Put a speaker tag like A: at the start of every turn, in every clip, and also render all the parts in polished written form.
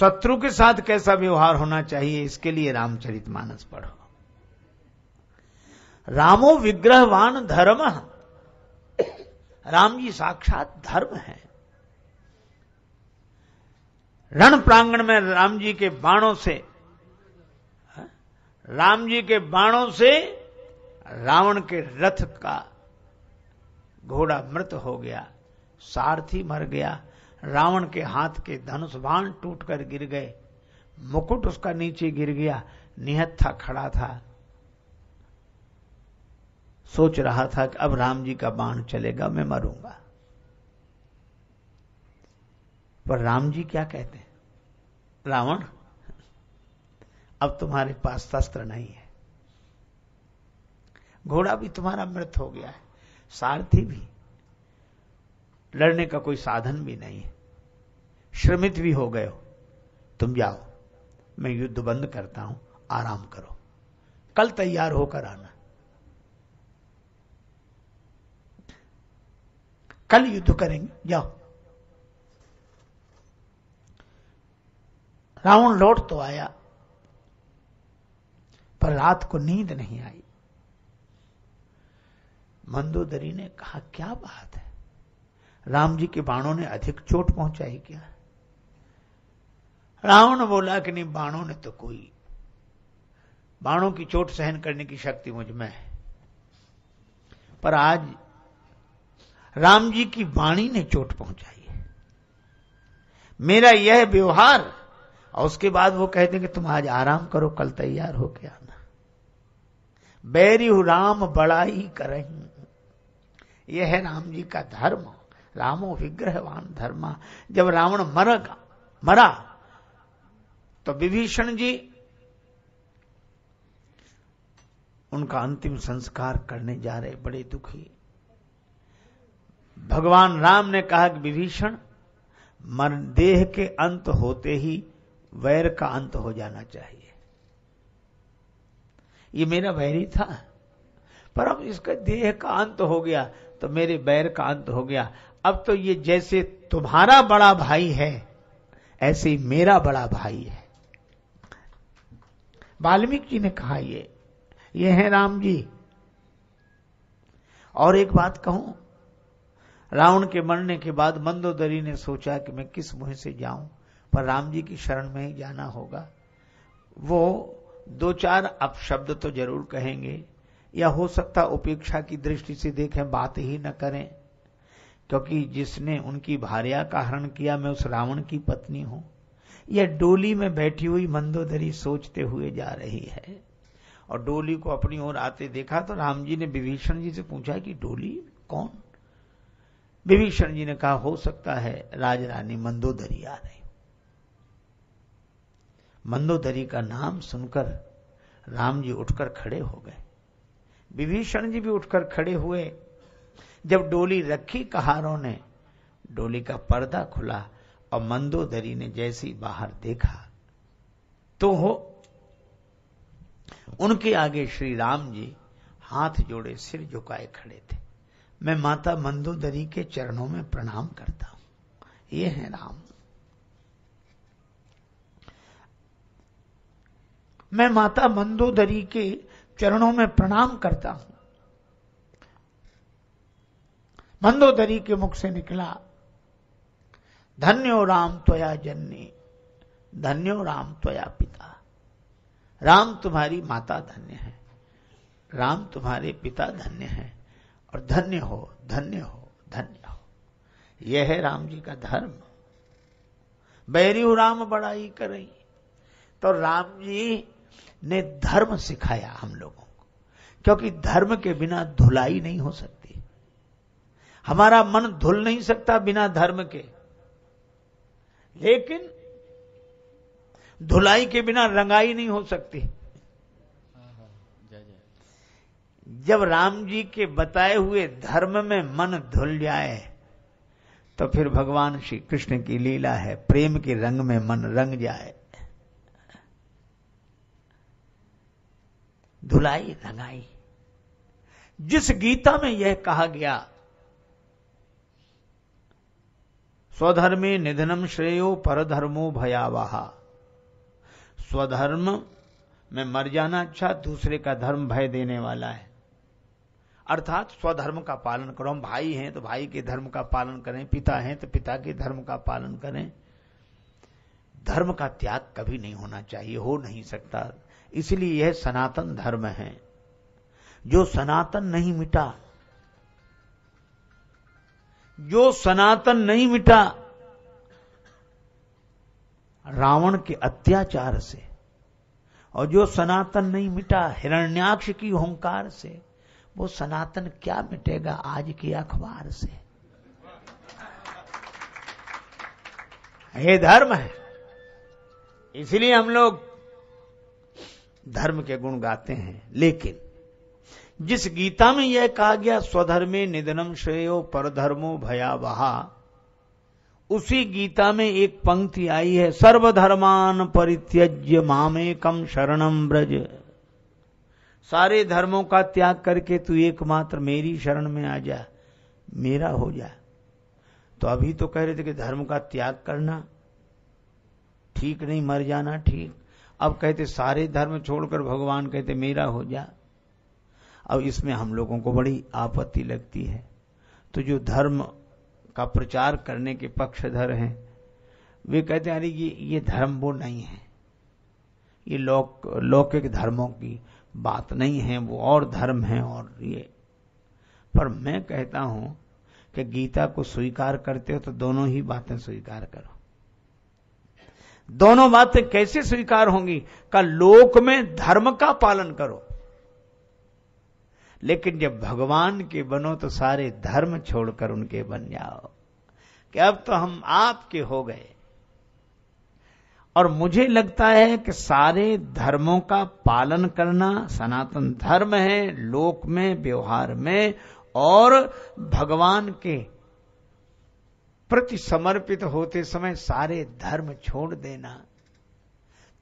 A: शत्रु के साथ कैसा व्यवहार होना चाहिए, इसके लिए रामचरितमानस पढ़ो। रामो विग्रहवान धर्म, राम जी साक्षात धर्म है। रण प्रांगण में राम जी के बाणों से रावण के रथ का घोड़ा मृत हो गया, सारथी मर गया, रावण के हाथ के धनुष बाण टूटकर गिर गए, मुकुट उसका नीचे गिर गया, निहत्था खड़ा था, सोच रहा था कि अब राम जी का बाण चलेगा, मैं मरूंगा। पर राम जी क्या कहते हैं, रावण अब तुम्हारे पास शस्त्र नहीं है, घोड़ा भी तुम्हारा मृत हो गया है, सारथी भी, लड़ने का कोई साधन भी नहीं है, श्रमित भी हो गए हो, तुम जाओ, मैं युद्ध बंद करता हूं, आराम करो, कल तैयार होकर आना, कल युद्ध करेंगे, जाओ। रावण लौट तो आया, पर रात को नींद नहीं आई। मंदोदरी ने कहा, क्या बात है, राम जी के बाणों ने अधिक चोट पहुंचाई क्या? रावण बोला कि नहीं, बाणों ने तो कोई, बाणों की चोट सहन करने की शक्ति मुझ में है, पर आज राम जी की वाणी ने चोट पहुंचाई है। मेरा यह व्यवहार, और उसके बाद वो कहते हैं कि तुम आज आराम करो, कल तैयार होके आना। बैरी राम बड़ाई करहीं, यह है राम जी का धर्म। रामो विग्रहवान धर्मा। जब रावण मरा तो विभीषण जी उनका अंतिम संस्कार करने जा रहे, बड़े दुखी। भगवान राम ने कहा कि विभीषण, देह के अंत होते ही वैर का अंत हो जाना चाहिए। ये मेरा वैरी था, पर अब इसका देह का अंत हो गया तो मेरे बैर का अंत हो गया। अब तो ये जैसे तुम्हारा बड़ा भाई है, ऐसे ही मेरा बड़ा भाई है। वाल्मीकि जी ने कहा, ये है राम जी। और एक बात कहूं, रावण के मरने के बाद मंदोदरी ने सोचा कि मैं किस मुंह से जाऊं, पर राम जी की शरण में ही जाना होगा। वो दो चार अपशब्द तो जरूर कहेंगे, या हो सकता उपेक्षा की दृष्टि से देखें, बात ही न करें, क्योंकि जिसने उनकी भार्या का हरण किया, मैं उस रावण की पत्नी हूं। यह डोली में बैठी हुई मंदोदरी सोचते हुए जा रही है, और डोली को अपनी ओर आते देखा तो राम जी ने विभीषण जी से पूछा कि डोली कौन? विभीषण जी ने कहा, हो सकता है राजरानी मंदोदरी आ रही। मंदोदरी का नाम सुनकर राम जी उठकर खड़े हो गए, विभीषण जी भी उठकर खड़े हुए। जब डोली रखी कहारों ने, डोली का पर्दा खुला और मंदोदरी ने जैसे ही बाहर देखा तो उनके आगे श्री राम जी हाथ जोड़े सिर झुकाए खड़े थे। मैं माता मंदोदरी के चरणों में प्रणाम करता हूं। ये है राम। मैं माता मंदोदरी के चरणों में प्रणाम करता हूं। मंदोदरी के मुख से निकला, धन्यो राम त्वया जननी, धन्यो राम त्वया पिता। राम तुम्हारी माता धन्य है, राम तुम्हारे पिता धन्य है, और धन्य हो, धन्य हो, धन्य हो। यह है राम जी का धर्म। बैरियू राम बड़ाई करई। तो राम जी ने धर्म सिखाया हम लोगों को, क्योंकि धर्म के बिना धुलाई नहीं हो सकती। हमारा मन धुल नहीं सकता बिना धर्म के, लेकिन धुलाई के बिना रंगाई नहीं हो सकती। जब राम जी के बताए हुए धर्म में मन धुल जाए तो फिर भगवान श्री कृष्ण की लीला है, प्रेम के रंग में मन रंग जाए। धुलाई रंगाई। जिस गीता में यह कहा गया, स्वधर्मे निधनम श्रेयो परधर्मो भयावह। स्वधर्म में मर जाना अच्छा, दूसरे का धर्म भय देने वाला है। अर्थात स्वधर्म का पालन करो। हम भाई हैं तो भाई के धर्म का पालन करें, पिता हैं तो पिता के धर्म का पालन करें। धर्म का त्याग कभी नहीं होना चाहिए, हो नहीं सकता। इसलिए यह सनातन धर्म है। जो सनातन नहीं मिटा, जो सनातन नहीं मिटा रावण के अत्याचार से, और जो सनातन नहीं मिटा हिरण्याक्ष की हुंकार से, वो सनातन क्या मिटेगा आज के अखबार से। ये धर्म है। इसलिए हम लोग धर्म के गुण गाते हैं। लेकिन जिस गीता में यह कहा गया स्वधर्मे निधनम श्रेयो परधर्मो भयावह, उसी गीता में एक पंक्ति आई है, सर्वधर्मान परित्यज्य मामेकम शरणम ब्रज। सारे धर्मों का त्याग करके तू एकमात्र मेरी शरण में आ जा, मेरा हो जा। तो अभी तो कह रहे थे कि धर्म का त्याग करना ठीक नहीं, मर जाना ठीक। अब कहते सारे धर्म छोड़कर भगवान कहते मेरा हो जा। अब इसमें हम लोगों को बड़ी आपत्ति लगती है। तो जो धर्म का प्रचार करने के पक्षधर हैं वे कहते हैं अरे ये धर्म वो नहीं है, ये लौकिक धर्मों की बात नहीं है, वो और धर्म है। और ये पर मैं कहता हूं कि गीता को स्वीकार करते हो तो दोनों ही बातें स्वीकार करो। दोनों बातें कैसे स्वीकार होंगी? का लोक में धर्म का पालन करो, लेकिन जब भगवान के बनो तो सारे धर्म छोड़कर उनके बन जाओ कि अब तो हम आपके हो गए। और मुझे लगता है कि सारे धर्मों का पालन करना सनातन धर्म है, लोक में, व्यवहार में, और भगवान के प्रति समर्पित होते समय सारे धर्म छोड़ देना।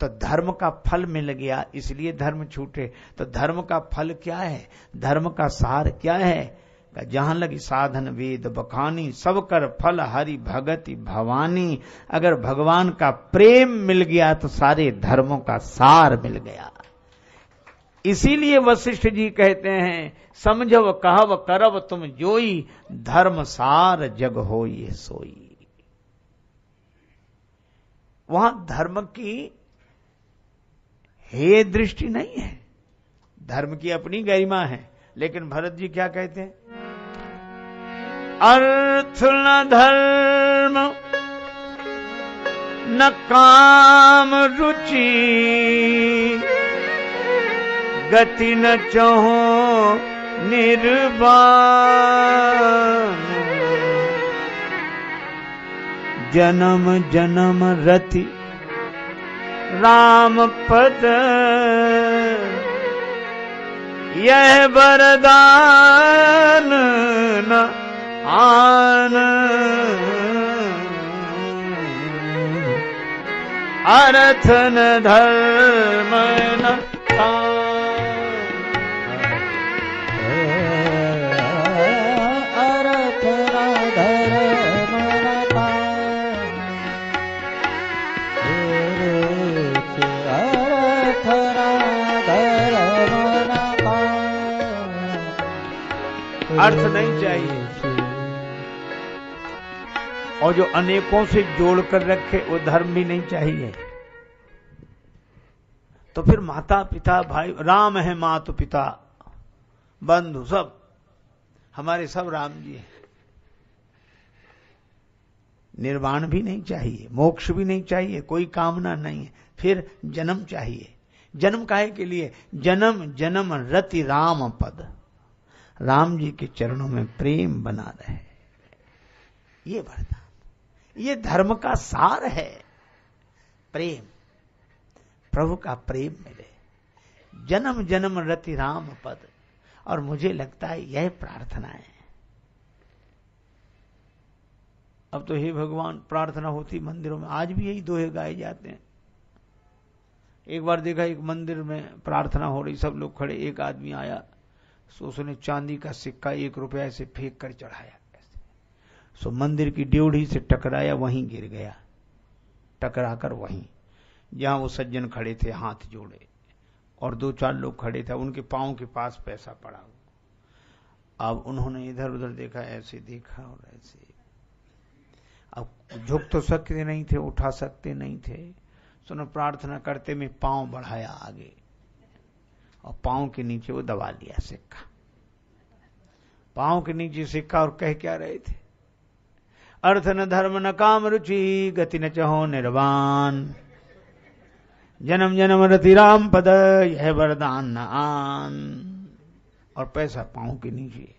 A: तो धर्म का फल मिल गया, इसलिए धर्म छूटे। तो धर्म का फल क्या है? धर्म का सार क्या है? जहां लगी साधन वेद बखानी, सब कर फल हरि भगति भवानी। अगर भगवान का प्रेम मिल गया तो सारे धर्मों का सार मिल गया। इसीलिए वशिष्ठ जी कहते हैं, समझव कहव करव तुम जोई, धर्म सार जग होई सोई। वहां धर्म की हे दृष्टि नहीं है, धर्म की अपनी गरिमा है। लेकिन भरत जी क्या कहते हैं? अर्थ न धर्म न काम रुचि, गति न चहो निर्वाण। जन्म जन्म रति राम पद, यह वरदान न आन। अर्थ न धर्म न काम, अर्थ न धर्म न काम, अर्थ न धर्म न काम। अर्थ नहीं चाहिए, और जो अनेकों से जोड़कर रखे वो धर्म भी नहीं चाहिए। तो फिर माता पिता भाई, राम है माता पिता बंधु सब हमारे, सब राम जी हैं। निर्वाण भी नहीं चाहिए, मोक्ष भी नहीं चाहिए, कोई कामना नहीं है। फिर जन्म चाहिए। जन्म काहे के लिए? जन्म जन्म रति राम पद, राम जी के चरणों में प्रेम बना रहे। ये वरदान, ये धर्म का सार है। प्रेम, प्रभु का प्रेम मिले, जन्म जन्म रति राम पद। और मुझे लगता है यह प्रार्थना है। अब तो हे भगवान प्रार्थना होती मंदिरों में, आज भी यही दोहे गाए जाते हैं। एक बार देखा एक मंदिर में प्रार्थना हो रही, सब लोग खड़े, एक आदमी आया, उसने चांदी का सिक्का 1 रुपया से फेंक कर चढ़ाया। सो मंदिर की ड्योढ़ी से टकराया, वहीं गिर गया, टकराकर वहीं जहां वो सज्जन खड़े थे हाथ जोड़े और 2-4 लोग खड़े थे, उनके पांव के पास पैसा पड़ा। अब उन्होंने इधर उधर देखा, ऐसे देखा और ऐसे, अब झुक तो सकते नहीं थे, उठा सकते नहीं थे, सुनो प्रार्थना करते में पांव बढ़ाया आगे और पांव के नीचे वो दबा लिया सिक्का, पांव के नीचे सिक्का, और कह क्या रहे थे, अर्थ न धर्म न काम रुचि, गति न चहो निर्वाण, जन्म जन्म रति राम पद, यह वरदान न आन। और पैसा पांव के नीचे।